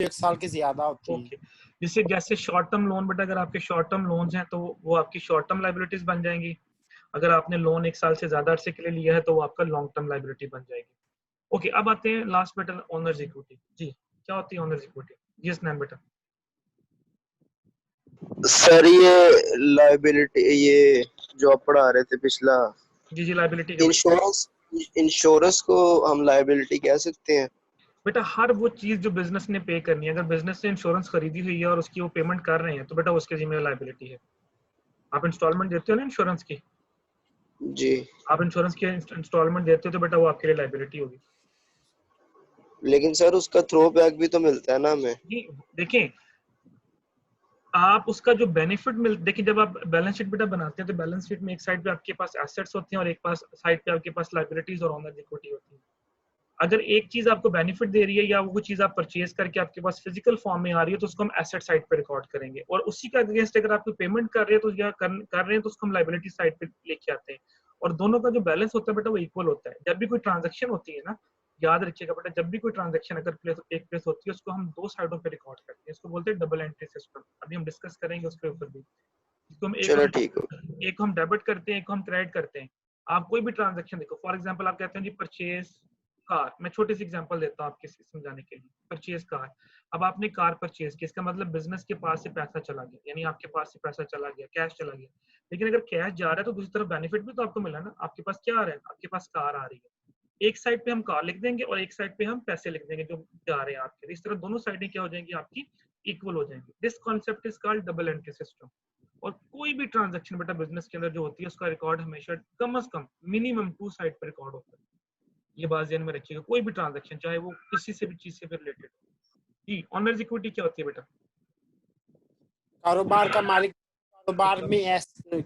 1 साल की ज्यादा होती है। ओके, जिससे जैसे शॉर्ट टर्म लोन, बेटा अगर आपके शॉर्ट टर्म लोन्स हैं तो वो आपकी शॉर्ट टर्म लाइबिलिटीज बन जाएंगी। अगर आपने लोन 1 साल से ज्यादा अरसे के लिए लिया है तो वो आपका लॉन्ग टर्म लाइबिलिटी बन जाएगी। ओके, अब आते हैं लास्ट बेटा ओनर्स इक्विटी। जी, क्या होती है ओनर्स इक्विटी? जी स्नैन बेटा। सर ये लाइबिलिटी, ये जो आप पढ़ा रहे थे पिछला, जी लाइबिलिटी का इंश्योरेंस को हम लाइबिलिटी कह सकते हैं? बेटा हर वो चीज जो बिजनेस ने पे करनी है, अगर बिजनेस ने इंश्योरेंस खरीदी हुई है और उसकी वो पेमेंट कर रहे हैं तो बेटा उसके जिम्मे लाइबिलिटी है। आप इंस्टॉलमेंट देते हो ना इंश्योरेंस की, जी, आप इंश्योरेंस की इंस्टॉलमेंट देते हो तो बेटा वो आपके लिए लाइबिलिटी होगी। लेकिन सर उसका थ्रो बैक भी तो मिलता है ना हमें। जी देखें, आप उसका जो बेनिफिट देखिए जब आप बैलेंस शीट बेटा बनाते हैं तो बैलेंस शीट में एक साइड पे आपके पास एसेट्स होते हैं और एक पास साइड पे आपके पास लाइबिलिटीज और ओनर इक्विटी होती है। अगर एक चीज आपको बेनिफिट दे रही है या वो चीज आप परचेज करके आपके पास फिजिकल फॉर्म में आ रही है तो उसको हम एसेट साइड पे रिकॉर्ड करेंगे, और उसी का अगेंस्ट अगर आप पेमेंट कर रहे हैं तो या कर रहे हैं तो उसको हम लाइबिलिटी साइड पे लेके आते हैं। और दोनों का जो बैलेंस होता है बेटा वो इक्वल होता है। जब भी कोई ट्रांजेक्शन होती है ना, याद रखिएगा बेटा, जब भी कोई ट्रांजेक्शन अगर प्लेस होती है उसको हम 2 साइडों पे रिकॉर्ड करते हैं, इसको बोलते हैं डबल एंट्री सिस्टम। अभी हम डिस्कस करेंगे उसके ऊपर भी। इसको हम चलो ठीक हो। एक हम डेबिट करते हैं, एक हम क्रेडिट करते हैं। आप कोई भी ट्रांजेक्शन देखो, फॉर एग्जांपल आप कहते हैं जी परचेज कार, मैं छोटी सी एग्जांपल देता हूँ आपके समझाने के लिए। परचेज कार, अब आपने कार परचेज की, इसका मतलब बिजनेस के पास से पैसा चला गया, यानी आपके पास से पैसा चला गया, कैश चला गया। लेकिन अगर कैश जा रहा है तो दूसरी तरफ बेनिफिट भी तो आपको मिला ना, आपके पास क्या आ रहा है, आपके पास कार आ रही है। एक साइड पे हम कार लिख देंगे और एक साइड पे हम पैसे लिख देंगे जो जा रहे हैं आपके। इस तरह दोनों साइडें क्या हो जाएंगी आपकी, इक्वल हो जाएंगी। This concept is called double entry system. और कोई भी ट्रांजैक्शन बेटा बिजनेस के अंदर जो होती है उसका रिकॉर्ड हमेशा कम से कम मिनिमम 2 साइड पर रिकॉर्ड होता है। ये बात ध्यान में रखिएगा, कोई भी ट्रांजैक्शन चाहे वो किसी से भी चीज से भी रिलेटेड। जी, ऑनर्स इक्विटी क्या होती है बेटा? कारोबार का मालिक कारोबार में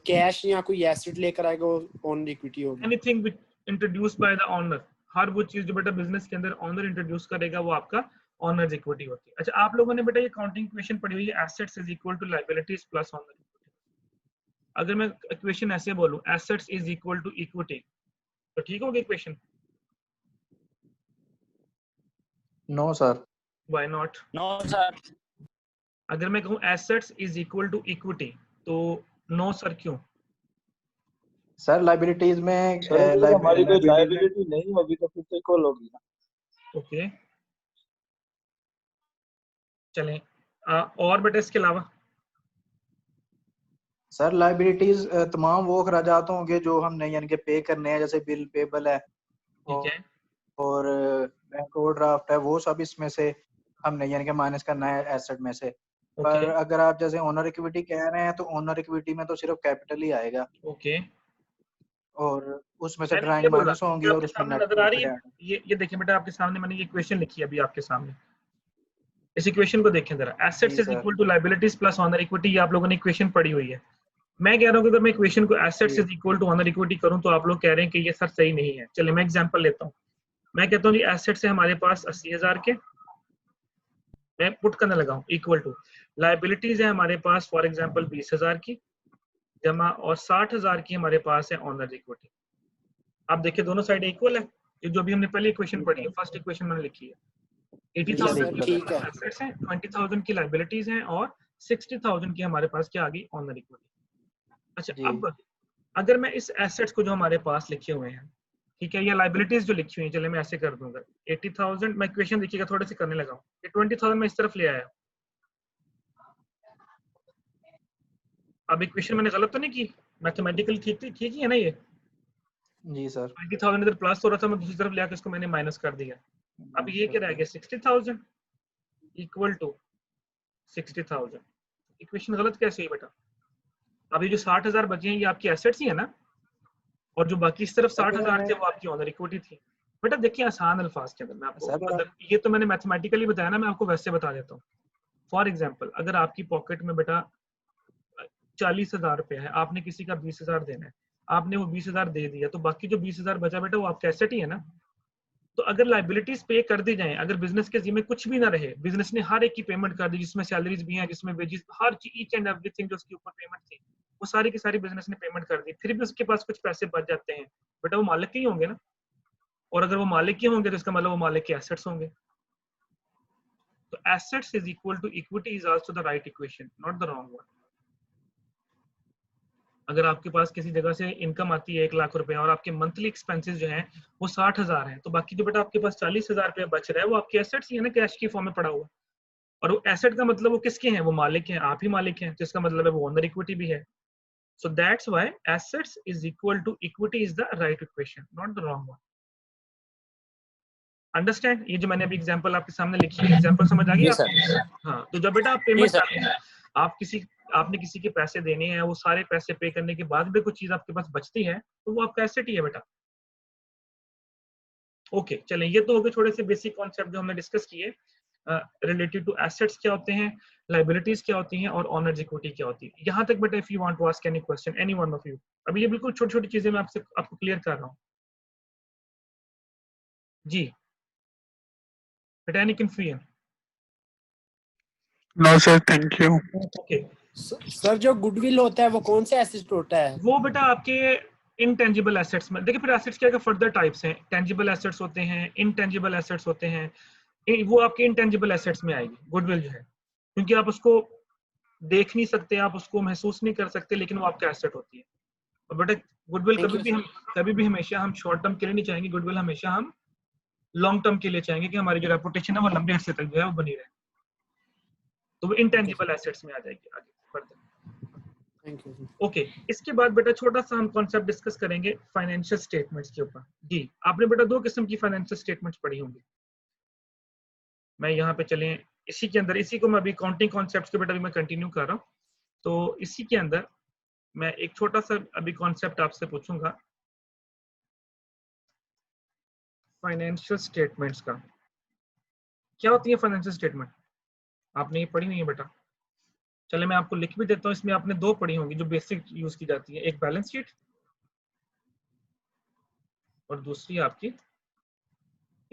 कैश या कोई एसेट लेकर आएगा वो ओनर इक्विटी होगी। Anything which introduced by the owner, हर वो चीज जो बेटा बिजनेस के अंदर ओनर इंट्रोड्यूस करेगा वो आपका ऑनर्स इक्विटी होती है। अच्छा, आप लोगों ने बेटा ये काउंटिंग इक्वेशन पढ़ी हुई है, assets is equal to liabilities plus owner equity. अगर मैं इक्वेशन ऐसे बोलूं, assets is equal to equity, तो ठीक होगी equation? No sir. Why not? No sir. अगर मैं कहूं assets is equal to equity तो नो सर, क्यों? सर लाइबिलिटीज में सर अगर हमारी कोई लायबिलिटी नहीं होगी तो फिर तो इक्वल होगी ना। ओके, चलें और बेटा इसके अलावा? सर लाइबिलिटीज तमाम वो अखराजात होंगे जो हमने यानी कि पे करने हैं, जैसे बिल पेबल है ठीक है, और बैंक ओवरड्राफ्ट है, वो सब इसमें से हमने यानी कि माइनस करना है एसेट में से। पर ओके अगर आप जैसे ओनर इक्विटी कह रहे हैं तो ओनर इक्विटी में तो सिर्फ कैपिटल ही आएगा ओके, और उसमें से मैंने ये ड्राइंग बोला, माइनस होंगी ये और आपके उसमें सामने नेट नजर आ रही है। प्रॉफिट। ये देखिए बेटा, आपके सामने मैंने ये इक्वेशन लिखी है अभी आपके सामने। इस इक्वेशन को देखें जरा, एसेट्स जी is sir. Equal to liabilities plus owner equity, ये आप लोगों ने इक्वेशन पढ़ी हुई है। मैं कह रहा हूँ कि अगर मैं इक्वेशन को एसेट्स जी is equal to owner equity करूं तो आप लोग कह रहे हैं कि ये सर सही नहीं है। चलिए मैं एग्जांपल लेता हूँ। मैं कहता हूँ जी एसेट्स है हमारे पास 80,000 के, मैं पुट करने लगा हूँ, इक्वल टू लायबिलिटीज है हमारे पास फॉर एग्जांपल 20,000 की, जमा और 60,000 की हमारे पास है ऑनर इक्विटी। आप देखिए दोनों साइड इक्वल है, ये जो भी हमने पहले इक्वेशन पढ़ी है, फर्स्ट इक्वेशन मैंने लिखी है। जी 80,000 सर, की ठीक है। एसेट्स हैं, 20,000 की लायबिलिटीज हैं और 60,000 की हमारे पास क्या आ गई, ऑनर इक्विटी। अच्छा, जी अब अगर मैं इस एसेट्स को जो हमारे पास लिखे हुए हैं, ठीक है, या लाइबिलिटीज जो लिखी हुई है, चलिए मैं ऐसे कर दूंगा 80,000, मैं इक्वेशन देखिएगा थोड़े से करने लगा हूँ, ये 20,000 मैं इस तरफ ले आया। अब इक्वेशन मैंने गलत तो नहीं की, मैथमेटिकली ठीक ही है ना ये? जी सर। 20,000 इधर प्लस हो रहा था, मैं दूसरी तरफ ले आकर इसको मैंने माइनस कर दिया। अब ये क्या रह गया, 60,000 इक्वल टू 60,000। इक्वेशन गलत कैसे हुई बेटा? अभी जो 60,000 बचे हैं ये आपकी एसेट्स ही है ना, और जो बाकी इस तरफ 60,000 थे वो आपकी ऑनर इक्विटी थी। बेटा देखिए आसान अल्फाज के अंदर मैं आपको, अगर ये तो मैंने मैथमेटिकली बताया ना, मैं आपको वैसे बता देता हूँ। फॉर एग्जाम्पल, अगर आपकी पॉकेट में बेटा 40,000 रुपया है, आपने किसी का 20,000 देना है, आपने वो 20,000 दे दिया, तो बाकी जो 20,000 बचा बेटा वो आपका एसेट ही है ना। तो अगर लाइबिलिटीज पे कर दी जाए, अगर बिजनेस के जिम्मे कुछ भी ना रहे, बिजनेस ने हर एक की पेमेंट कर दी, जिसमें सैलरीज भी हैं, जिसमें वेजेस, हर चीज ईच एंड एवरीथिंग जो उसके ऊपर पेमेंट थी, वो सारी की सारी बिजनेस ने पेमेंट कर दी, फिर भी उसके पास कुछ पैसे बच जाते हैं, बेटा वो मालिक के ही होंगे ना। और अगर वो मालिक के होंगे तो इसका मतलब वो मालिक के एसेट्स होंगे। तो assets is equal to equity is also the right equation, not the wrong one. अगर आपके पास किसी जगह से इनकम आती है 1 लाख रुपए और आपके मंथली एक्सपेंसेस जो हैं वो 60,000 हैं, तो बाकी जो बेटा आपके पास 40,000 रुपया बच रहा है वो आपके एसेट्स ही है ना, कैश की फॉर्म में पड़ा हुआ। और वो एसेट का मतलब वो किसके हैं, वो मालिक हैं, आप ही मालिक हैं, तो इसका मतलब है वो ओनर इक्विटी भी है। So that's why assets is equal to equity is the right equation, not the wrong one. Understand? ये जो मैंने अभी एग्जांपल आपके सामने लिखी है, एग्जांपल समझ आ गई आपको? हाँ, तो जब बेटा आप पेमेंट करते हैं, आपने किसी के पैसे देने हैं, वो सारे पैसे पे करने के बाद भी कुछ चीज आपके पास बचती है तो वो आपका एसेट ही है बेटा। ओके, चलें, ये तो हो गए थोड़े से बेसिक कॉन्सेप्ट जो हमने डिस्कस किए रिलेटेड टू एसेट्स क्या होते हैं, लायबिलिटीज क्या होती हैं और ओनर्स इक्विटी क्या होती है। यहाँ तक बेटा if you want to ask any question any one of you, अभी ये बिल्कुल छोटी छोटी चीजें मैं आपको क्लियर कर रहा हूँ जी। बेटा any confusion? No sir, thank you. Okay sir जो गुडविल होता है वो कौन से एसेट होता है? वो बेटा आपके इनटेंजिबल एसेट्स में, देखिए फिर एसेट्स क्या फर्दर टाइप्स हैं, टेंजिबल एसेट्स होते हैं, इनटेंजिबल एसेट्स होते हैं, वो आपके इनटेंजिबल एसेट्स में आएगी गुडविल जो है, क्योंकि आप उसको देख नहीं सकते, आप उसको महसूस नहीं कर सकते, लेकिन वो आपका एसेट होती है। और बेटा गुडविल कभी भी हमेशा हम शॉर्ट टर्म के लिए नहीं चाहेंगे, गुडविल हमेशा हम लॉन्ग टर्म के लिए चाहेंगे कि हमारी जो रेपुटेशन है वो लंबे अरसे तक जो है वो बनी रहे, तो वो इनटेंजिबल एसेट्स में आ जाएगी आगे फर्दर। Thank you. ओके, इसके बाद बेटा छोटा सा हम कॉन्सेप्ट डिस्कस करेंगे फाइनेंशियल स्टेटमेंट्स के ऊपर। जी, आपने बेटा 2 किस्म की फाइनेंशियल स्टेटमेंट्स पढ़ी होंगी। मैं यहाँ पे चलें, इसी के अंदर, इसी को मैं अभी काउंटिंग कॉन्सेप्ट्स के बेटा भी मैं कंटिन्यू कर रहा हूँ, तो इसी के अंदर मैं एक छोटा सा अभी कॉन्सेप्ट आपसे पूछूंगा फाइनेंशियल स्टेटमेंट्स का। क्या होती है फाइनेंशियल स्टेटमेंट? आपने ये पढ़ी नहीं है बेटा? चले मैं आपको लिख भी देता हूँ, इसमें आपने 2 पढ़ी होंगी जो बेसिक यूज की जाती है, एक बैलेंस शीट और दूसरी आपकी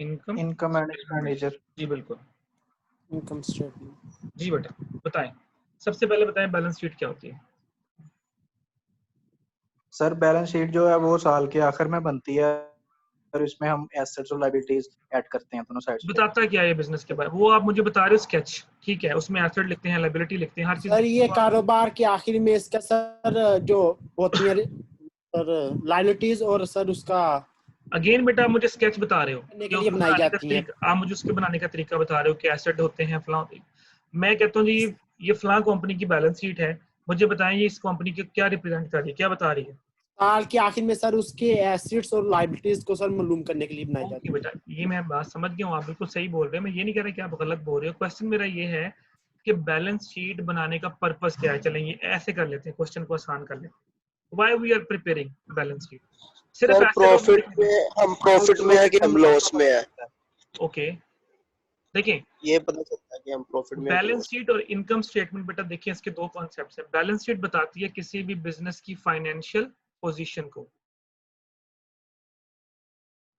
इनकम एंड एक्सपेंडिचर। जी बिल्कुल, इनकम स्टेटमेंट। जी बेटा बताएं, सबसे पहले बताएं बैलेंस शीट क्या होती है? सर बैलेंस शीट जो है वो साल के आखिर में बनती है और इसमें हम एसेट्स और लायबिलिटीज ऐड करते हैं दोनों साइड से। बताता क्या है बिजनेस के बारे में, वो आप मुझे बता रहे हो स्केच, ठीक है, उसमें एसेट लिखते हैं, लायबिलिटी लिखते हैं, हर चीज। सर ये कारोबार के आखिर में इसका सर जो होती है सर लायबिलिटीज और सर उसका अगेन बेटा मुझे स्केच बता रहे हो के लिए बनाई जाती है, आप मुझे उसके बनाने का तरीका बता रहे हो कि एसेट होते हैं फलां। मैं कहता हूँ जी ये फलां कंपनी की बैलेंस शीट है, मुझे बताएं ये इस कंपनी के क्या रिप्रेजेंट कर रही है, क्या बता रही है? साल के आखिर में सर उसके एसेट्स और लायबिलिटीज को सर मालूम करने के लिए बनाई जाती है। बेटा ये मैं बात समझ गया हूँ, आप बिल्कुल सही बोल रहे हैं, मैं ये नहीं कह रहा कि आप गलत बोल रहे हो। क्वेश्चन मेरा ये है कि बैलेंस शीट बनाने का पर्पस क्या है। चलें ये ऐसे कर लेते हैं, क्वेश्चन को आसान कर लेते हैं। Why we are preparing balance sheet? सिर्फ प्रॉफिट में, हम प्रॉफिट में है कि हम लॉस में है, ओके देखिए ये पता चलता है कि हम प्रॉफिट में। बैलेंस शीट और इनकम स्टेटमेंट बेटा देखिए इसके 2 कॉन्सेप्ट्स हैं। बैलेंस शीट बताती है किसी भी बिजनेस की फाइनेंशियल पोजीशन को,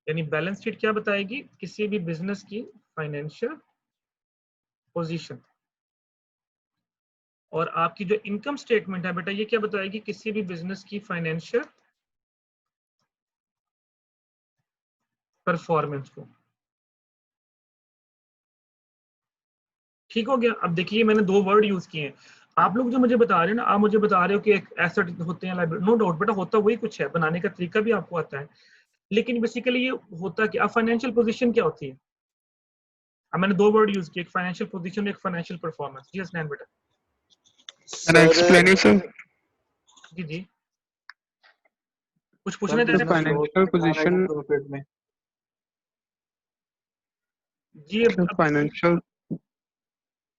यानी बैलेंस शीट क्या बताएगी? किसी भी बिजनेस की फाइनेंशियल पोजीशन। और आपकी जो इनकम स्टेटमेंट है बेटा ये क्या बताएगी? किसी भी बिजनेस की फाइनेंशियल परफॉर्मेंस को। ठीक हो गया? अब देखिए मैंने 2 वर्ड यूज किए हैं, आप लोग जो मुझे बता रहे हो ना, आप मुझे बता रहे हो कि एक एसेट होते हैं, नो डाउट बेटा होता वही कुछ है, बनाने का तरीका भी आपको आता है, लेकिन बेसिकली ये होता कि अब फाइनेंशियल पोजीशन क्या होती है? अब मैंने 2 वर्ड यूज किए, एक फाइनेंशियल पोजीशन, एक फाइनेंशियल परफॉर्मेंस। जी हसनैन बेटा। जी जी कुछ पूछना चाहते हैं? फाइनेंशियल पोजीशन, प्रॉफिट में जी फाइनेंशियल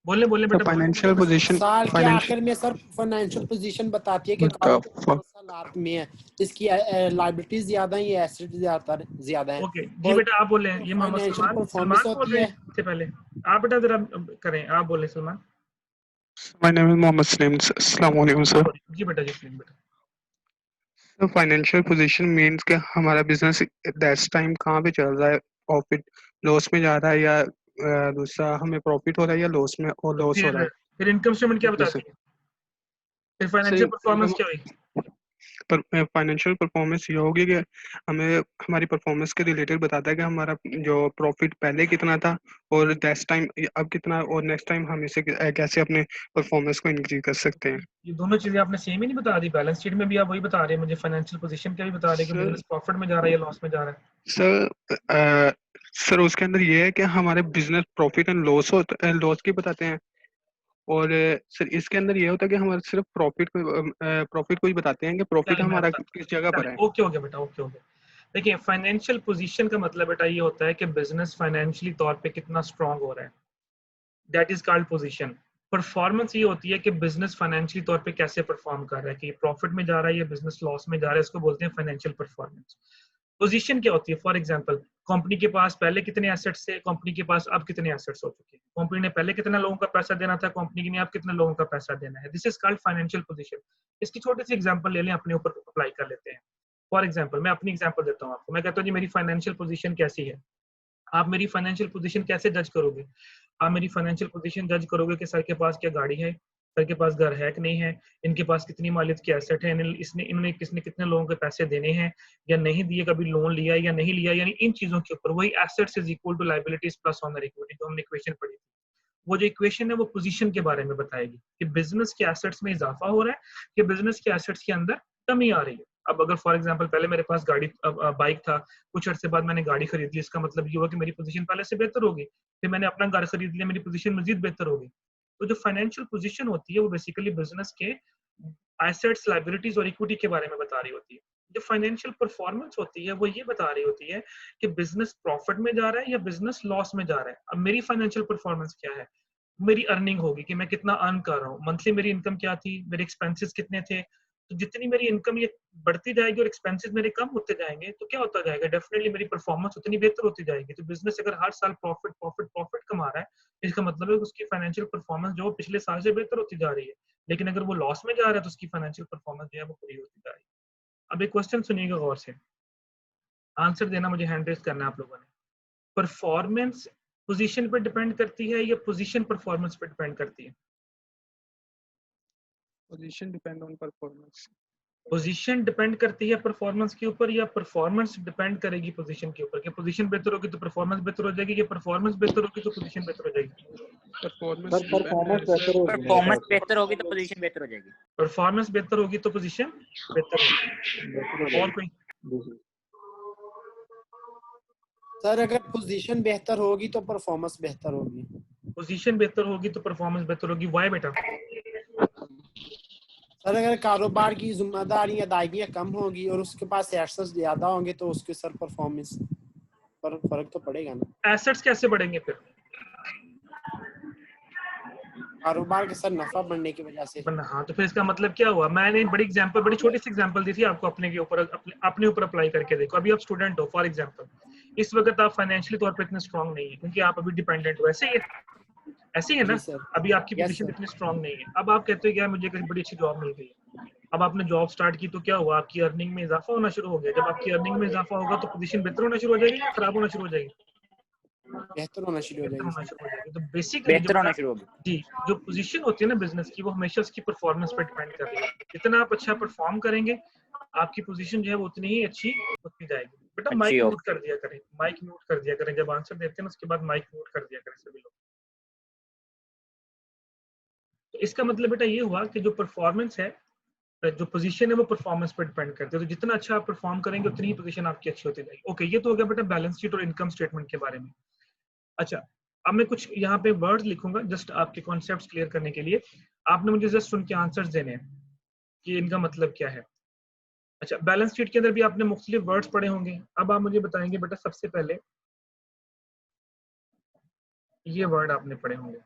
बोले बेटा। फाइनेंशियल पोजीशन, साल के आखिर में सर फाइनेंशियल पोजीशन बताती है कि हालात में है, इसकी लायबिलिटीज ज्यादा है या एसेट ज्यादा है। ओके जी बेटा आप बोले, ये मोहम्मद सलमान बोल रहे हैं सबसे पहले, आप बेटा जरा करें, आप बोले Salman. My name is Mohammed Salim. अस्सलाम वालेकुम सर। जी बेटा, जी सलीम बेटा। तो फाइनेंशियल पोजीशन मींस कि हमारा बिजनेस दैट्स टाइम कहाँ पे चल रहा है, प्रॉफिट लॉस में जा रहा है या दूसरा हमें प्रॉफिट हो रहा है या लॉस में और लॉस हो रहा है। फिर इनकम स्टेटमेंट क्या बताती है? फिर फाइनेंशियल परफॉर्मेंस क्या हुई? पर फाइनेंशियल परफॉर्मेंस ये होगी कि हमें हमारी परफॉर्मेंस के रिलेटेड बताता है कि हमारा जो प्रॉफिट पहले कितना था और नेक्स्ट टाइम अब कितना, और नेक्स्ट टाइम हम इसे कैसे अपने परफॉर्मेंस को इंक्रीज कर सकते हैं। ये दोनों चीजें आपने सेम ही नहीं बता दी, बैलेंस शीट में भी आप वही बता रहे हैं मुझे, फाइनेंशियल पोजीशन क्या भी बता रहे हैं कि सर बिजनेस प्रॉफिट में जा रहा है या लॉस में जा रहा है। सर उसके अंदर ये है कि हमारे बिजनेस प्रॉफिट एंड लॉस की बताते हैं, और सर इसके अंदर ये होता है कि हमारे सिर्फ प्रॉफिट को ही बताते हैं कि प्रॉफिट चलिए मैं हमारा बताता किस जगह पर हूँ, है। ओके हो गया बेटा, ओके हो गया। देखिए फाइनेंशियल पोजीशन का मतलब बेटा ये होता है कि बिजनेस फाइनेंशियली तौर पे कितना स्ट्रांग हो रहा है, that is called position. Performance ये होती है कि बिजनेस फाइनेंशियली तौर पे कैसे परफॉर्म कर रहा है, कि प्रॉफिट में जा रहा है या बिजनेस लॉस में जा रहा है, इसको बोलते हैं फाइनेंशियल परफॉर्मेंस। पोजीशन क्या होती है, फॉर एग्जांपल कंपनी के पास पहले कितने एसेट्स थे, कंपनी के पास अब कितने एसेट्स हो चुके हैं, कंपनी ने पहले कितने लोगों का पैसा देना था, कंपनी ने अब कितने लोगों का पैसा देना है, this is called financial position. इसकी छोटी सी एग्जांपल ले लें, अपने ऊपर अप्लाई कर लेते हैं। फॉर एग्जांपल मैं अपनी एग्जांपल देता हूँ आपको, मैं कहता हूँ जी मेरी फाइनेंशियल पोजीशन कैसी है। आप मेरी फाइनेंशियल पोजीशन कैसे जज करोगे, आप मेरी फाइनेंशियल पोजीशन जज करोगे कि सर के पास क्या गाड़ी है, सर के पास घर है कि नहीं है, इनके पास कितनी मालियत की एसेट है, इन्होंने किसने कितने लोगों के पैसे देने हैं या नहीं दिए, कभी लोन लिया या नहीं लिया, यानी इन चीजों के ऊपर। वही assets is equal to liabilities plus owner equity, जो हमने इक्वेशन पढ़ी थी, वो जो इक्वेशन है वो पोजीशन के बारे में बताएगी कि बिजनेस के एसेट्स में इजाफा हो रहा है कि बिजनेस के एसेट्स के अंदर कमी आ रही है। अब अगर फॉर एग्जांपल पहले मेरे पास बाइक था, कुछ अर्से बाद मैंने गाड़ी खरीद ली, इसका मतलब ये हुआ कि मेरी पोजीशन पहले से बेहतर होगी। फिर मैंने अपना घर खरीद लिया, मेरी पोजीशन मजीद बेहतर होगी। तो जो फाइनेंशियल पोजीशन होती है वो बेसिकली बिजनेस के एसेट्स, लायबिलिटीज और इक्विटी के बारे में बता रही होती है। जो फाइनेंशियल परफॉर्मेंस होती है वो ये बता रही होती है कि बिजनेस प्रॉफिट में जा रहा है या बिजनेस लॉस में जा रहा है। अब मेरी फाइनेंशियल परफॉर्मेंस क्या है, मेरी अर्निंग होगी कि मैं कितना अर्न कर रहा हूँ, मंथली मेरी इनकम क्या थी, मेरे एक्सपेंसेस कितने थे। तो जितनी मेरी इनकम ये बढ़ती जाएगी और एक्सपेंसेस मेरे कम होते जाएंगे तो क्या होता जाएगा, डेफिनेटली मेरी परफॉर्मेंस उतनी बेहतर होती जाएगी। तो बिजनेस अगर हर साल प्रॉफिट प्रॉफिट प्रॉफिट कमा रहा है, इसका मतलब है कि उसकी फाइनेंशियल परफॉर्मेंस जो पिछले साल से बेहतर होती जा रही है। लेकिन अगर वो लॉस में जा रहा है तो उसकी फाइनेंशियल परफॉर्मेंस जो है वो बुरी होती जा रही है। अब एक क्वेश्चन सुनिएगा गौर से, आंसर देना मुझे हैंड रेज करना है आप लोगों ने। परफॉर्मेंस पोजीशन पर डिपेंड करती है या पोजीशन परफॉर्मेंस पर डिपेंड करती है? Position depend on performance. Position depend करती है परफॉर्मेंस के ऊपर या परफॉर्मेंस डिपेंड करेगी पोजीशन के ऊपर? कि पोजीशन बेहतर होगी तो परफॉर्मेंस बेहतर हो जाएगी, या परफॉर्मेंस बेहतर होगी तो पोजीशन बेहतर हो जाएगी? परफॉर्मेंस सर परफॉर्मेंस बेहतर होगी मेरे परफॉर्मेंस हिसाब से। बेहतर होगी तो पोजीशन बेहतर हो जाएगी। परफॉर्मेंस बेहतर होगी तो पोजीशन बेहतर होगी। और कोई? सर अगर पोजीशन बेहतर होगी तो परफॉर्मेंस बेहतर होगी। पोजीशन बेहतर होगी तो परफॉर्मेंस बेहतर होगी, वाई बेटा? सर अगर कारोबार की जिम्मेदारी अदायगियां कम होगी और उसके पास एसेट्स ज्यादा होंगे तो उसके सर परफॉर्मेंस पर फर्क तो पड़ेगा ना। एसेट्स कैसे बढ़ेंगे फिर? कारोबार के सर नफा बढ़ने की वजह से। हाँ, तो फिर इसका मतलब क्या हुआ? मैंने बड़ी एग्जांपल, बड़ी छोटी सी एग्जांपल दी थी आपको, अपने के ऊपर अपने ऊपर अप्लाई करके देखो। अभी आप स्टूडेंट हो फॉर एग्जांपल, इस वक्त आप फाइनेंशियली तौर पे इतने स्ट्रांग नहीं है क्योंकि आप अभी डिपेंडेंट हो, ऐसे ही है ना। जी सर। अभी आपकी पोजीशन इतनी स्ट्रांग नहीं है। अब आप कहते हो यार मुझे कहीं बड़ी अच्छी जॉब मिल गई है। अब आपने जॉब स्टार्ट की तो क्या हुआ, आपकी अर्निंग में इजाफा होना शुरू हो गया। जब आपकी अर्निंग में इजाफा होगा तो पोजीशन बेहतर होना शुरू हो जाएगी या खराब होना शुरू हो जाएगी? बेहतर होना शुरू हो बेहतर होना जाएगी। शुरू हो जाएगी। तो बेसिकली बेहतर होना शुरू होगी जी, जो पोजीशन होती है ना बिजनेस की, वो हमेशा उसकी परफॉर्मेंस पर डिपेंड कर रही है। जितना आप अच्छा परफॉर्म करेंगे आपकी पोजीशन जो है वो उतनी ही अच्छी होती जाएगी। बेटा माइक म्यूट कर दिया करें, माइक म्यूट कर दिया करें, जब आंसर देते हैं ना उसके बाद माइक म्यूट कर दिया करें सभी लोग। तो इसका मतलब बेटा ये हुआ कि जो परफॉर्मेंस है, जो पोजीशन है वो परफॉर्मेंस पर डिपेंड करती है। तो जितना अच्छा आप परफॉर्म करेंगे उतनी ही पोजीशन आपकी अच्छी होती जाएगी। ओके, ये तो हो गया बेटा बैलेंस शीट और इनकम स्टेटमेंट के बारे में। अच्छा, अब मैं कुछ यहाँ पे वर्ड्स लिखूंगा जस्ट आपके कॉन्सेप्ट्स क्लियर करने के लिए। आपने मुझे जस्ट सुन के आंसर्स देने हैं कि इनका मतलब क्या है। अच्छा, बैलेंस शीट के अंदर भी आपने मुख्तलिफ वर्ड्स पढ़े होंगे। अब आप मुझे बताएंगे बेटा, सबसे पहले ये वर्ड आपने पढ़े होंगे।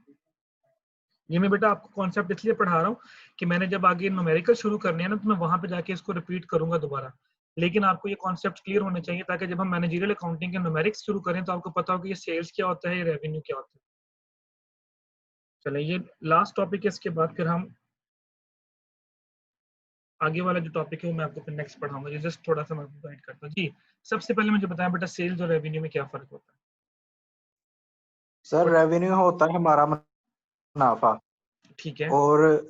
ये मैं बेटा आपको कॉन्सेप्ट इसलिए पढ़ा रहा हूँ कि मैंने जब आगे न्यूमेरिकल शुरू करने हैं ना तो मैं वहां पे जाके इसको रिपीट करूंगा दोबारा। लेकिन आपको ये कॉन्सेप्ट क्लियर होने चाहिए ताकि जब हम मैनेजरियल अकाउंटिंग के न्यूमेरिक्स शुरू करें तो आपको पता हो कि ये सेल्स क्या होता है, ये रेवेन्यू क्या होता है। चले, ये लास्ट टॉपिक है, इसके बाद फिर हम आगे वाला जो टॉपिक है वो मैं आपको फिर नेक्स्ट पढ़ाऊंगा। ये जस्ट थोड़ा सा मैं आपको गाइड करता हूँ। जी, सबसे पहले मुझे बताया बेटा सेल्स और रेवेन्यू में क्या फर्क होता है? सर रेवेन्यू होता है हमारा मुनाफा, ठीक है। और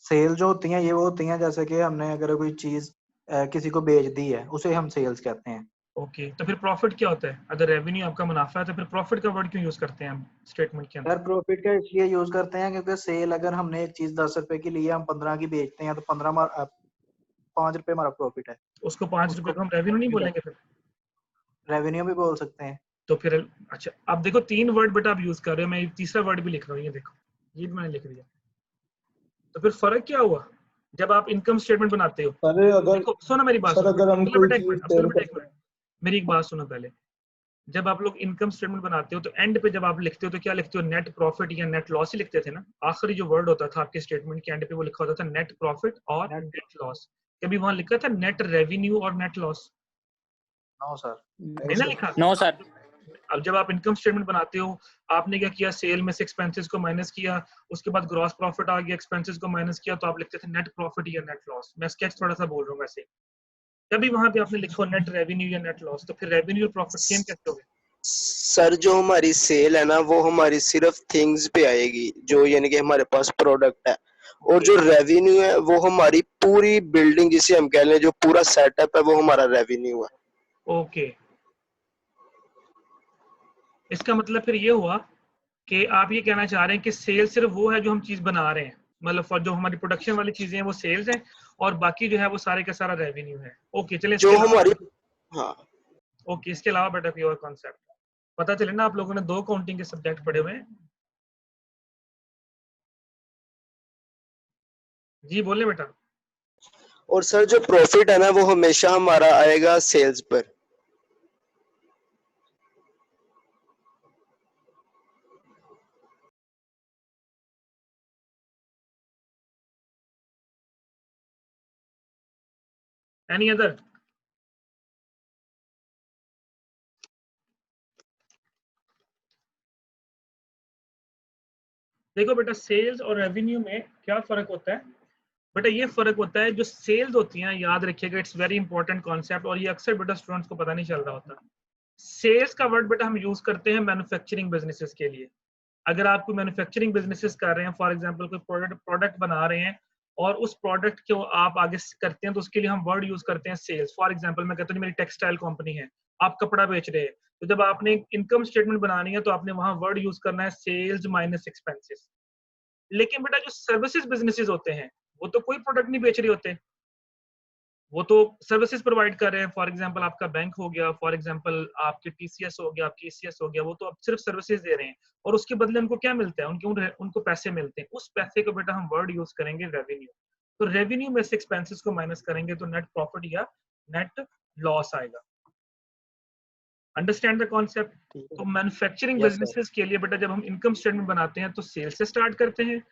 सेल जो होती हैं ये वो होती हैं जैसे कि हमने अगर कोई चीज किसी को बेच दी है, उसे हम सेल्स कहते हैं। ओके, तो फिर प्रॉफिट क्या होता है? अगर रेवेन्यू आपका मुनाफा है तो फिर प्रॉफिट का वर्ड क्यों यूज करते हैं हम स्टेटमेंट के अंदर? सर प्रॉफिट का इसलिए यूज करते हैं क्योंकि सेल, अगर हमने एक चीज 10 रुपए की ली है, हम 15 की बेचते हैं तो 5 रुपए हमारा प्रॉफिट है। उसको 5 रुपए को हम रेवेन्यू नहीं बोलेंगे फिर? रेवेन्यू भी बोल सकते हैं। तो फिर अच्छा, अब देखो 3 वर्ड बेटा आप यूज कर रहे हो, मैं तीसरा वर्ड भी लिख रहा हूँ, ये देखो, ये भी मैंने लिख दिया। तो फिर फर्क क्या हुआ जब आप इनकम स्टेटमेंट बनाते हो? सर अगर देखो सुनो मेरी बात, सर सुनो अगर हम अब्दुल्ला कोई बेटा, एक चीज मिनट, अब्दुल्ला सेल बेटा, एक करते मिनट, मेरी एक बात सुनो पहले। जब आप लोग इनकम स्टेटमेंट बनाते हो तो एंड पे जब आप लिखते हो तो क्या लिखते हो? नेट प्रॉफिट या नेट लॉस ही लिखते थे ना? आखिरी जो वर्ड होता था आपके स्टेटमेंट के एंड पे वो लिखा होता था नेट प्रॉफिट और नेट लॉस। कभी वहां लिखा था नेट रेवेन्यू और नेट लॉस? No sir. नहीं ना लिखा। No sir. अब जब आप इनकम स्टेटमेंट बनाते हो, आपने क्या किया? सेल में से एक्सपेंसेस को माइनस किया, उसके बाद ग्रॉस प्रॉफिट आ गया, एक्सपेंसेस को माइनस किया, तो आप लिखते थे नेट प्रॉफिट या नेट लॉस। मैं स्केच थोड़ा सा बोल रहा हूँ वैसे। कभी वहां पे आपने लिखो नेट रेवेन्यू या नेट लॉस, तो फिर रेवेन्यू और प्रॉफिट सेम कैसे हो गए? सर जो हमारी सेल है ना, वो हमारी सिर्फ थिंग्स पे आएगी, जो यानी कि हमारे पास प्रोडक्ट है, और जो रेवेन्यू है वो हमारी पूरी बिल्डिंग, जिसे हम कह लें जो पूरा सेटअप है, वो हमारा रेवेन्यू है। ओके, इसका मतलब फिर ये हुआ कि आप ये कहना चाह रहे हैं कि सेल सिर्फ वो है जो हम चीज बना रहे हैं, मतलब जो हमारी प्रोडक्शन वाली चीजें हैं वो सेल्स हैं, और बाकी जो है वो सारे का सारा रेवेन्यू है। ओके, चलिए जो इसके अलावा, हमारी, हाँ ओके, इसके अलावा बेटा कोई और कॉन्सेप्ट पता चले ना? आप लोगों ने 2 काउंटिंग के सब्जेक्ट पढ़े हुए हैं। जी बोले बेटा। और सर जो प्रॉफिट है ना, वो हमेशा हमारा आएगा सेल्स पर। Any other? देखो बेटा, सेल्स और रेवेन्यू में क्या फर्क होता है बेटा? ये फर्क होता है, जो सेल्स होती हैं, याद रखिएगा, इट्स वेरी इंपॉर्टेंट कॉन्सेप्ट, और ये अक्सर बेटा स्टूडेंट्स को पता नहीं चल रहा होता। सेल्स का वर्ड बेटा हम यूज करते हैं मैन्युफैक्चरिंग बिजनेसेस के लिए। अगर आप कोई मैन्युफैक्चरिंग बिजनेसेस कर रहे हैं, फॉर एग्जांपल कोई प्रोडक्ट बना रहे हैं और उस प्रोडक्ट को आप आगे करते हैं, तो उसके लिए हम वर्ड यूज करते हैं सेल्स। फॉर एग्जांपल मैं कहता हूँ मेरी टेक्सटाइल कंपनी है, आप कपड़ा बेच रहे हैं, तो जब आपने इनकम स्टेटमेंट बनानी है तो आपने वहां वर्ड यूज करना है सेल्स माइनस एक्सपेंसेस। लेकिन बेटा जो सर्विसेज बिजनेसेस होते हैं, वो तो कोई प्रोडक्ट नहीं बेच रहे होते, वो तो सर्विसेज प्रोवाइड कर रहे हैं। फॉर एग्जांपल आपका बैंक हो गया, फॉर एग्जांपल आपके टीसीएस हो गया, आपकी ईसीएस हो गया, वो तो आप सिर्फ सर्विसेज दे रहे हैं, और उसके बदले उनको क्या मिलता है? उनको पैसे मिलते हैं। उस पैसे को बेटा हम वर्ड यूज करेंगे रेवेन्यू। तो रेवेन्यू में से एक्सपेंसेस को माइनस करेंगे तो नेट प्रॉफिट या नेट लॉस आएगा। Understand the concept? तो मैन्युफैक्चरिंग यस सर। बिजनेसेस के लिए बेटा जब हम इनकम स्टेटमेंट बनाते हैं तो सेल्स से स्टार्ट करते हैं।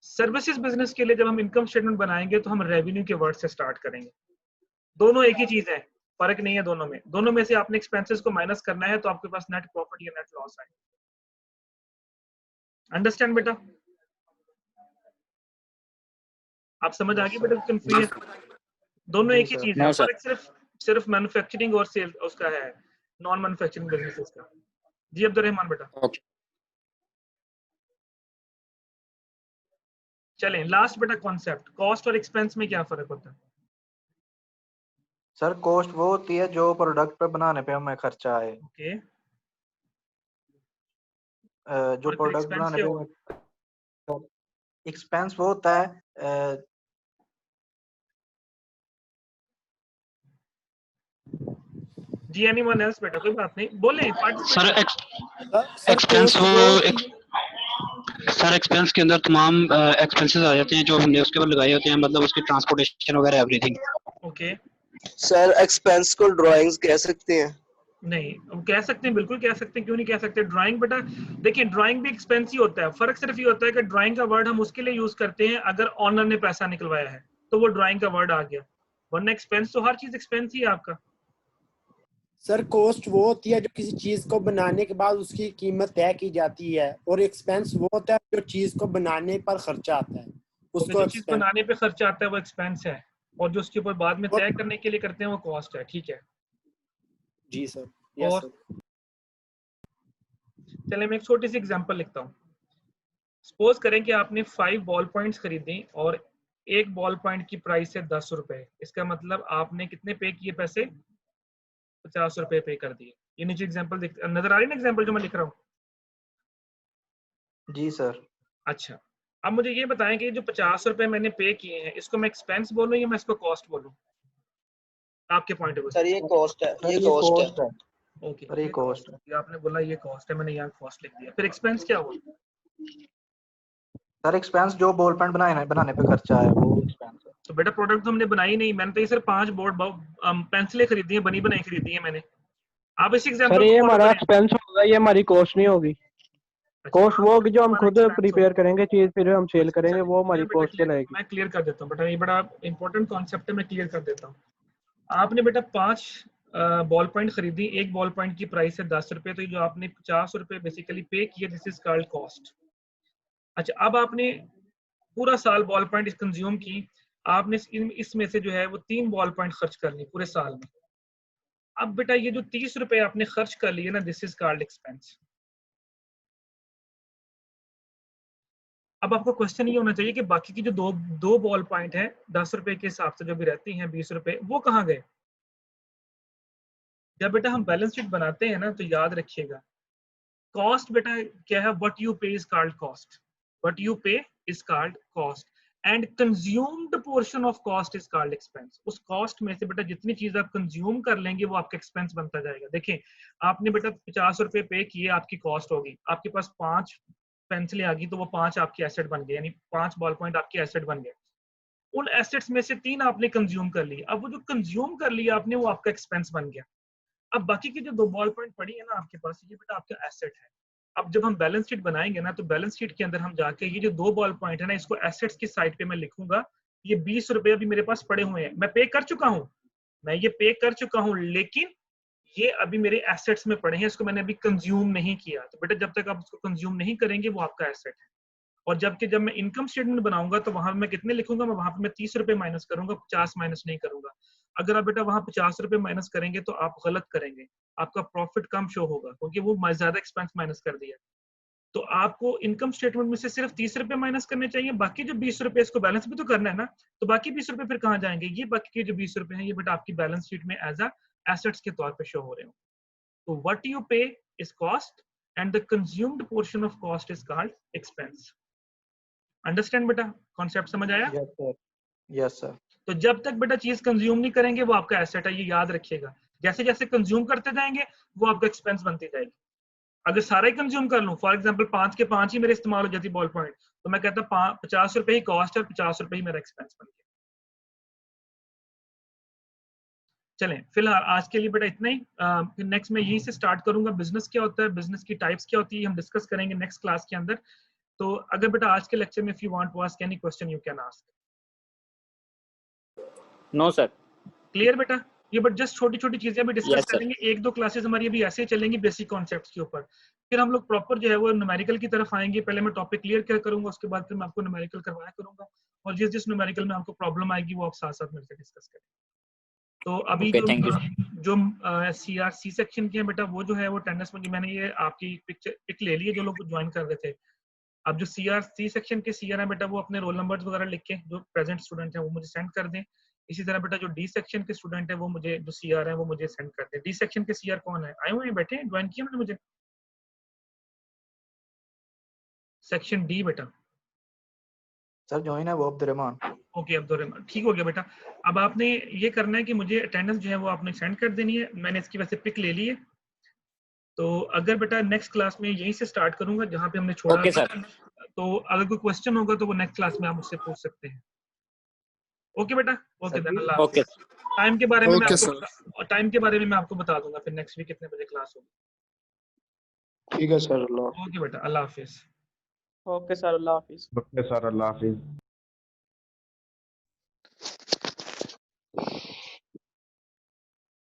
सर्विसेज बिजनेस के लिए जब हम इनकम स्टेटमेंट बनाएंगे तो हम रेवेन्यू के वर्ड से स्टार्ट करेंगे। दोनों एक ही चीज है, फर्क नहीं है दोनों में। दोनों में से आपने एक्सपेंसेस को माइनस करना है तो आपके पास नेट प्रॉफिट या नेट लॉस आएगा। अंडरस्टैंड बेटा? आप समझ आ गई बेटा कंफ्यूजन? दोनों एक ही चीज है, नो सर। फर्क सिर्फ मैन्युफैक्चरिंग और सेल उसका है, नॉन मैन्युफैक्चरिंग बिजनेसेस का। जी अब्दुल रहमान बेटा। ओके। चलें लास्ट बेटा कॉन्सेप्ट, कॉस्ट और एक्सपेंस में क्या फर्क होता है? सर कॉस्ट वो होती है जो प्रोडक्ट पे बनाने पे हमें खर्चा आए। ओके, जो और फिर प्रोडक्ट एक्सपेंस बनाने क्या पे होगा? एक्सपेंस वो होता है जी एनीवन एल्स बेटा? कोई बात नहीं, बोले sir participate. Expense sir expense के अंदर तमाम एक्सपेंसेस आ जाते हैं जो हमने उसके ऊपर लगाए होते हैं, मतलब उसकी ट्रांसपोर्टेशन वगैरह एवरीथिंग। ओके, सर एक्सपेंस को ड्राइंग्स कह सकते हैं? नहीं हम कह सकते हैं, बिल्कुल कह सकते हैं, क्यों नहीं कह सकते? ड्राइंग बेटा देखिए, ड्राइंग भी एक्सपेंस ही होता है। फर्क सिर्फ ये होता है कि ड्राइंग का वर्ड हम उसके लिए यूज करते हैं अगर ऑनर ने पैसा निकलवाया है तो वो ड्राइंग का वर्ड आ गया, वरना एक्सपेंस तो हर चीज एक्सपेंस ही है आपका। सर कॉस्ट वो होती है जो किसी चीज को बनाने के बाद उसकी कीमत तय की जाती है, और एक्सपेंस वो होता है जो चीज को बनाने पर खर्चा आता है, उसको जो चीज एक्सपेंस। बनाने पे खर्चा आता है वो एक्सपेंस है, और जो उसके ऊपर बाद में और तय करने के लिए करते हैं वो कॉस्ट है। ठीक है, जी सर, यस और सर। चलिए मैं एक छोटी सी एग्जांपल लिखता हूँ। सपोज करें कि आपने 5 बॉल पॉइंट्स खरीदी और एक बॉल पॉइंट की प्राइस है 10 रुपए, इसका मतलब आपने कितने पे किए पैसे? 50 रुपए पे कर दिए। ये नीचे एग्जांपल नजर आ रही है ना, एग्जांपल जो मैं लिख रहा हूँ? जी सर। अच्छा, अब मुझे ये बताएं कि जो 50 रुपए मैंने पे किए हैं, इसको मैं एक्सपेंस बोलूं या मैं इसको कॉस्ट बोलूं, आपके पॉइंट ऑफ व्यू सर से? ये कॉस्ट है, सर ये ये कॉस्ट है। कॉस्ट है। ओके, सर ये ये कॉस्ट कॉस्ट, है। ये आपने बोला ये कॉस्ट है, मैंने यहाँ कॉस्ट लिख दिया। फिर एक्सपेंस क्या हुआ? सर एक्सपेंस जो बॉल पेन बनाने पे खर्चा है वो एक्सपेंस है। तो बेटा प्रोडक्ट तो हमने बनाई नहीं, मैंने तो ये सिर्फ 5 बोर्ड पेंसिलें खरीदी हैं, बनी बनाई खरीदी है मैंने। आप इस सर एग्जांपल ये को फॉलो हमारा करें। एक्सपेंस होगा, ये हमारी कॉस्ट नहीं होगी। अच्छा, कॉस्ट आप वो बोलो होगी जो हम हमारा खुद expense प्रिपेयर होगा। करेंगे चीज, फिर हम सेल अच्छा, करेंगे, चलिए, वो हमारी मैं बेटा कॉस्ट कहलाएगी। मैं क्लियर कर देता हूँ बेटा, ये बड़ा इंपॉर्टेंट कॉन्सेप्ट है, मैं क्लियर कर देता हूँ। आपने बेटा 5 बॉल पॉइंट खरीदी, एक बॉल पॉइंट की प्राइस है 10 रुपए, तो जो आपने 50 रुपए बेसिकली पे किए, दिस इज कॉल्ड कॉस्ट। अच्छा, अब आपने पूरा साल बॉल पॉइंट कंज्यूम की, आपने इसमें से जो है वो 3 बॉल पॉइंट खर्च कर ली पूरे साल में। अब बेटा ये जो 30 रुपए आपने खर्च कर लिए ना, दिस इज कॉल्ड एक्सपेंस। अब आपको क्वेश्चन ये होना चाहिए कि बाकी की जो दो बॉल पॉइंट है 10 रुपए के हिसाब से जो भी रहती हैं 20 रुपए, वो कहाँ गए? जब बेटा हम बैलेंस शीट बनाते हैं ना, तो याद रखिएगा कॉस्ट बेटा क्या है? What you pay is called cost, what you pay is called cost, and consumed portion of cost is called expense. उस कॉस्ट में से बेटा जितनी चीज आप कंज्यूम कर लेंगे वो आपका एक्सपेंस बनता जाएगा। देखिए, आपने बेटा 50 रुपए पे किए, आपकी कॉस्ट होगी, आपके पास 5 पेंसिलें आ गई, तो वो 5 आपकी एसेट बन गए, यानी 5 बॉल पॉइंट आपके एसेट बन गए। उन एसेट्स में से 3 आपने कंज्यूम कर लिए, अब वो जो कंज्यूम कर लिया आपने, वो आपका एक्सपेंस बन गया। अब बाकी की जो 2 बॉल पॉइंट पड़ी है ना आपके पास, ये बेटा आपका एसेट है। अब जब हम बैलेंस शीट बनाएंगे ना, तो बैलेंस शीट के अंदर हम जाके ये जो 2 बॉल पॉइंट है ना, इसको एसेट्स की साइड पे मैं लिखूंगा, ये 20 रुपए अभी मेरे पास पड़े हुए हैं, मैं पे कर चुका हूँ, मैं ये पे कर चुका हूँ, लेकिन ये अभी मेरे एसेट्स में पड़े हैं, इसको मैंने अभी कंज्यूम नहीं किया। तो बेटा जब तक आप उसको कंज्यूम नहीं करेंगे, वो आपका एसेट है। और जब मैं इनकम स्टेटमेंट बनाऊंगा, तो वहां मैं कितने लिखूंगा? मैं वहां पे मैं 30 रुपए माइनस करूंगा, 50 माइनस नहीं करूंगा। अगर आप बेटा वहां 50 रुपए माइनस करेंगे तो आप गलत करेंगे, आपका प्रॉफिट कम शो होगा, क्योंकि वो ज्यादा एक्सपेंस माइनस कर दिया। तो आपको इनकम स्टेटमेंट में से सिर्फ 30 रुपए माइनस करने चाहिए, बाकी जो 20 रुपए, इसको बैलेंस भी तो करना है ना, तो बाकी 20 रुपए फिर कहाँ जाएंगे? ये बाकी के जो 20 रुपए हैं, ये बेटा आपकी बैलेंस शीट में एज अ एसेट्स के तौर पे शो हो रहे हो। तो what you pay is cost and the consumed portion of cost is called expense. Understand बेटा? कॉन्सेप्ट समझ आया? Yes sir. Yes sir. तो जब तक बेटा चीज कंज्यूम नहीं करेंगे, वो आपका एसेट है, ये याद रखिएगा। जैसे जैसे कंज्यूम करते जाएंगे, वो आपका एक्सपेंस बनती जाएगी। अगर सारा ही कंज्यूम कर लूं, फॉर एग्जांपल 5 के 5 ही मेरे इस्तेमाल हो जाती बॉल पॉइंट, तो मैं कहता 50 रुपए ही कॉस्ट है और 50 रुपए ही मेरा एक्सपेंस बन गया। चलें, फिलहाल आज के लिए बेटा इतना ही। फिर नेक्स्ट मैं यहीं से स्टार्ट करूंगा, बिजनेस क्या होता है, बिजनेस की टाइप्स क्या होती है, हम डिस्कस करेंगे नेक्स्ट क्लास के अंदर। तो अगर बेटा आज के लेक्चर में if you want to ask any question, you can ask. No sir. Clear बेटा? ये बट जस्ट छोटी छोटी चीजें भी डिस्कस Yes, sir. करेंगे, 1-2 क्लासेस हमारी अभी ऐसे ही चलेंगी बेसिक कॉन्सेप्ट्स के ऊपर। फिर हम लोग प्रॉपर जो है वो न्यूमेरिकल की तरफ आएंगे। पहले मैं टॉपिक क्लियर करूंगा, उसके बाद फिर मैं आपको न्यूमेरिकल करवाया करूंगा, और जिस जिस न्यूमेरिकल में आपको प्रॉब्लम आएगी वो आप साथ साथ मिलकर डिस्कस करेंगे। तो अभी Okay, thank you. जो CRC सेक्शन के हैं बेटा, वो जो है वो अटेंडेंस में मैंने ये आपकी पिक ले ली है, जो लोग ज्वाइन कर रहे थे। अब जो CRC सेक्शन के CR हैं बेटा, वो अपने रोल नंबर्स वगैरह लिख के, जो प्रेजेंट स्टूडेंट हैं वो मुझे सेंड कर दें। इसी तरह बेटा जो D सेक्शन के स्टूडेंट हैं, वो मुझे जो CR हैं वो मुझे सेंड कर दें। D सेक्शन के CR कौन है? आए हुए हैं, बैठे हैं, ज्वाइन किया मैंने मुझे। सेक्शन D बेटा। सर ज्वाइन है वो अब्दुर्रहमान। ओके अब्दुर्रहमान, ठीक हो गया बेटा। अब आपने ये करना है कि मुझे अटेंडेंस जो है वो आपने सेंड कर देनी है। मैंने इसकी वजह से पिक ले ली है। तो अगर बेटा नेक्स्ट क्लास में यहीं से स्टार्ट करूंगा जहां पे हमने छोड़ा Okay, था। sir. तो अगर कोई क्वेश्चन होगा तो वो नेक्स्ट क्लास में आप मुझसे पूछ सकते हैं। ओके बेटा? ओके सर देन, जी। अल्लाह Okay. हाफिज। टाइम के बारे में मैं ओके आपको टाइम के बारे में मैं आपको बता दूंगा फिर नेक्स्ट वीक कितने बजे क्लास होगी। ठीक है सर, अल्लाह। ओके बेटा, अल्लाह हाफिज। ओके सर, अल्लाह हाफिज।